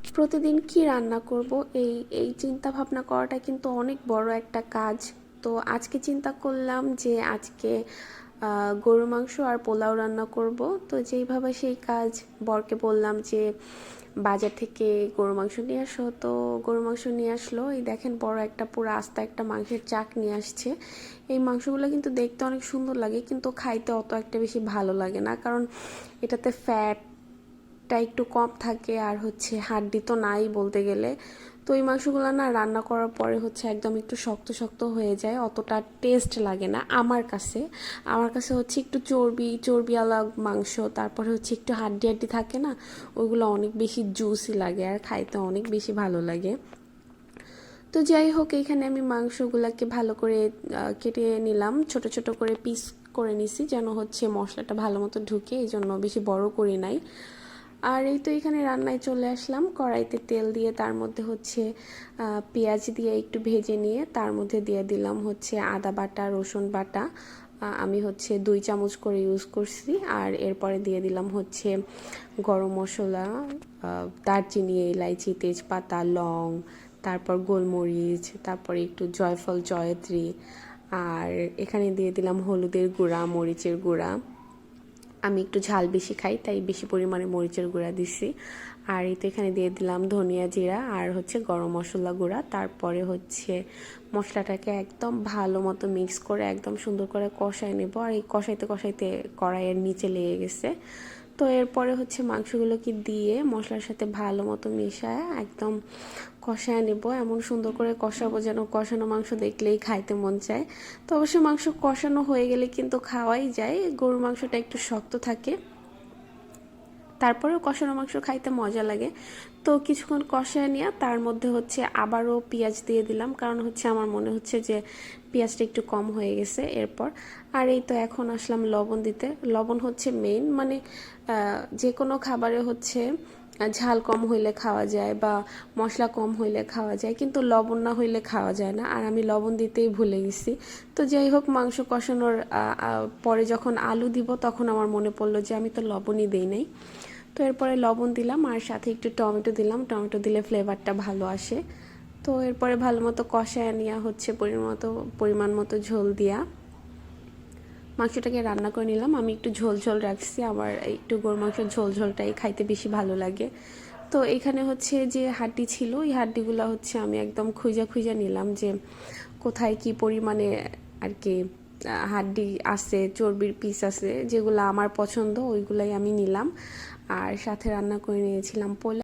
প্রতিদিন কি রান্না করব এই এই চিন্তা ভাবনা করাটা কিন্তু অনেক বড় একটা কাজ। তো আজকে চিন্তা করলাম যে আজকে গরুর মাংস আর পোলাও রান্না করব। তো যেইভাবে সেই কাজ, বরকে বললাম যে বাজার থেকে গরুর মাংস নিয়ে আসো। তো গরুর মাংস নিয়ে আসলো, এই দেখেন বড় একটা পুরো আস্তা একটা মাংসের চাক নিয়ে আসছে। এই মাংসগুলো কিন্তু দেখতে অনেক সুন্দর লাগে, কিন্তু খাইতে অত একটা বেশি ভালো লাগে না, কারণ এটাতে ফ্যাট টা একটু কম থাকে, আর হচ্ছে হাড্ডি তো নাই বলতে গেলে। তো এই মাংসগুলো না রান্না করার পরে হচ্ছে একদম একটু শক্ত শক্ত হয়ে যায়, অতটা টেস্ট লাগে না আমার কাছে হচ্ছে একটু চর্বি চর্বিওয়ালা মাংস, তারপরে হচ্ছে একটু হাড্ডি হাড্ডি থাকে না, ওইগুলো অনেক বেশি জুসি লাগে আর খাইতে অনেক বেশি ভালো লাগে। তো যাই হোক, এখানে আমি মাংসগুলোকে ভালো করে কেটে নিলাম, ছোট ছোট করে পিস করে নিছি, যেন হচ্ছে মশলাটা ভালো মতো ঢুকে, এই জন্য বেশি বড় করি নাই। আর এই তো এখানে রান্নায় চলে আসলাম, কড়াইতে তেল দিয়ে তার মধ্যে হচ্ছে পেঁয়াজ দিয়ে একটু ভেজে নিয়ে তার মধ্যে দিয়ে দিলাম হচ্ছে আদা বাটা, রসুন বাটা। আমি হচ্ছে 2 চামচ করে ইউজ করছি। আর এরপরে দিয়ে দিলাম হচ্ছে গরম মশলা, দারচিনি, এলাইচি, তেজপাতা, লং, তারপর গোলমরিচ, তারপরে একটু জয়ফল, জয়ত্রী। আর এখানে দিয়ে দিলাম হলুদের গুঁড়া, মরিচের গুঁড়া। আমি একটু ঝাল বেশি খাই, তাই বেশি পরিমাণে মরিচের গুঁড়া দিছি। আর এই তো এখানে দিয়ে দিলাম ধনিয়া, জিরা আর হচ্ছে গরম মশলা গুঁড়া। তারপরে হচ্ছে মশলাটাকে একদম ভালো মতো মিক্স করে একদম সুন্দর করে কষায় নেব। আর এই কষাইতে কষাইতে কড়াইয়ের নিচে লেগে গেছে। তো এরপরে হচ্ছে মাংসগুলোকে দিয়ে মশলার সাথে ভালো মতো মিশায় একদম কষায় নেব। এমন সুন্দর করে কষাবো যেন কষানো মাংস দেখলেই খাইতে মন চায়। তো অবশ্যই মাংস কষানো হয়ে গেলে কিন্তু খাওয়াই যায়, গরুর মাংসটা একটু শক্ত থাকে, তারপরেও কষানো মাংস খাইতে মজা লাগে। তো কিছুক্ষণ কষায় নিয়ে তার মধ্যে হচ্ছে আবারও পেঁয়াজ দিয়ে দিলাম, কারণ হচ্ছে আমার মনে হচ্ছে যে পেঁয়াজটা একটু কম হয়ে গেছে এরপর। আর এই তো এখন আসলাম লবণ দিতে। লবণ হচ্ছে মেইন, মানে যে কোনো খাবারে হচ্ছে ঝাল কম হইলে খাওয়া যায় বা মশলা কম হইলে খাওয়া যায়, কিন্তু লবণ না হইলে খাওয়া যায় না। আর আমি লবণ দিতেই ভুলে গেছি। তো যাই হোক, মাংস কষানোর পরে যখন আলু দিব তখন আমার মনে পড়লো যে আমি তো লবণই দিই নাই। তো এরপরে লবণ দিলাম আর সাথে একটু টমেটো দিলাম, টমেটো দিলে ফ্লেভারটা ভালো আসে। তো এরপরে ভালো মতো কষায় নেওয়া হচ্ছে, পরিমাণ মতো ঝোল দিয়া মাংসটাকে রান্না করে নিলাম। আমি একটু ঝোল ঝোল রাখছি, আমার একটু গরু মাংসের ঝোল ঝোলটাই খাইতে বেশি ভালো লাগে। তো এখানে হচ্ছে যে হাড্ডি ছিল, এই হাড্ডিগুলো হচ্ছে আমি একদম খুঁজা খুঁজা নিলাম যে কোথায় কি পরিমাণে আর কি হাড্ডি আছে, চর্বির পিস আছে, যেগুলো আমার পছন্দ ওইগুলাই আমি নিলাম। আর সাথে রান্না করে নিয়েছিলাম পোলাও।